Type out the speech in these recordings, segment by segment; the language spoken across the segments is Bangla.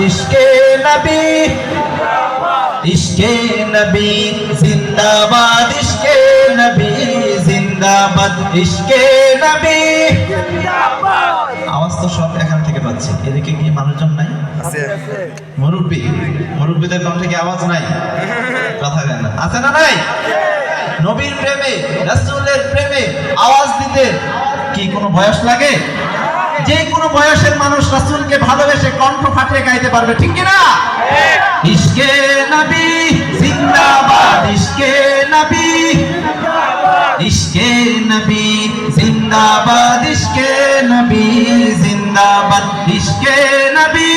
ইশকে নবী ইশকে নবী জিন্দাবাদ ইশকে নবী জিন্দাবাদ ইশকে নবী জিন্দাবাদ। আওয়াজ তো সব এখান থেকে পাচ্ছি, এদিকে কি মানুষজন নাই? মুরব্বীদের কণ্ঠে কি আওয়াজ নাই? কথা কেন আছে না নাই? নবীর প্রেমে রাসূলের প্রেমে আওয়াজ দিতে কি কোনো বয়স লাগে? যে কোনো বয়সের মানুষ রাসূলকে ভালোবেসে কণ্ঠ ফাটিয়ে গাইতে পারবে, ঠিক কি না? ইশকে নবী জিন্দাবাদ ইশকে নবী ইশকে নবী জিন্দাবাদ ইশকে নবী জিন্দাবাদ ইশকে নবী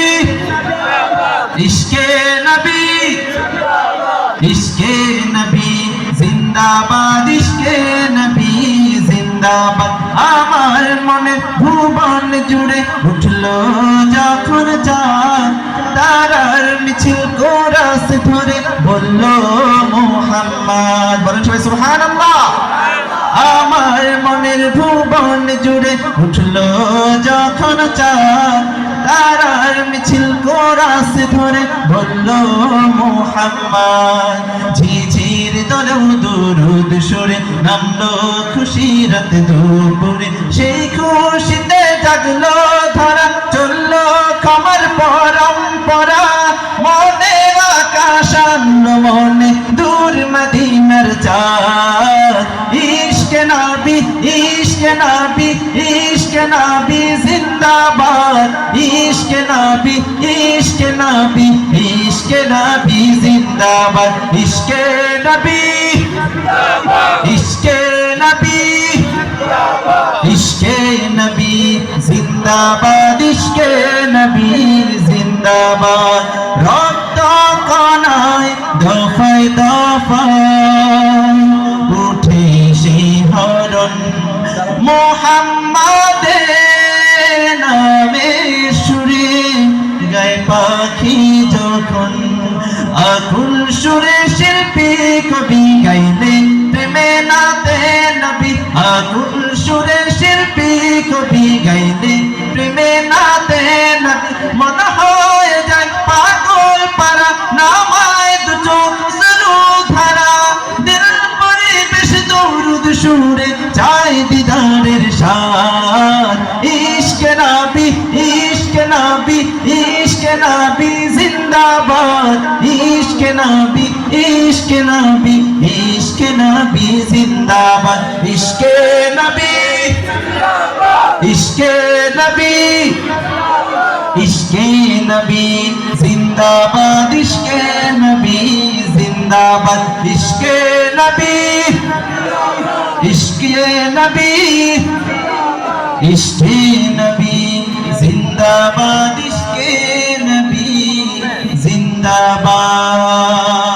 ইশকে নবী ইশকে নবী জিন্দাবাদ ইশকে নবী জিন্দাবাদ। আমার মনে ভুবন জুড়ে উঠলো যখন চাঁদ, তারার মিছিল কোরাস ধরে বললো মুহাম্মদ। বলেন সবাই সুবহানাল্লাহ। আমার মনের ভুবন জুড়ে উঠলো যখন চাঁদ, তারার মিছিল কোরাস ধরে বললো মুহাম্মদ। ঝিঝির দলেও দুরুদ সুরে নামলো খুশি রাত দুপুরে, সেই খুশিতে জাগলো ধারা চললো কমর পরম্পরা। মনে আকাশ আনলো মনে দূর মদিনার চাঁদ। ইশকে নবী ইশকে নবী ইশকে নবী জিন্দাবাদ ইশকে নবী ইশকে নবী ইশকে নবী জিন্দাবাদ ইশকে নবী ইশকে নবী ইশকে নবী জিন্দাবাদ ইশকে নবী জিন্দাবাদ। রক্ত কণায় দফায় দফায় উঠে শিহরণ মুহাম্মাদের নামে সুরে গায় পাখি যখন। আকুল সুরে শিল্পী কবি গাইলে প্রেমে নাতে নবী। আকুল সুরে শিল্পী কবি গাইলে প্রেমে নাতে নবী। মন হয়ে যায় পাগল পারা নামায় দু চোখ সরু ধারা। দিল পরিবেশ দরুদ সুরে চাই দিদারের স্বাদ। ইশকে নবী ইশকে নবী ইশকে নবী জিন্দাবাদ ইশকে নবী ইশকে নবী ইশকে নবী জিন্দাবাদ ইশকে নবী ইশকে নবী ইশকে নবী জিন্দাবাদ ইশকে নবী জিন্দাবাদ ইশকে নবী ইশকে নবী ইশকে নবী জিন্দাবাদ।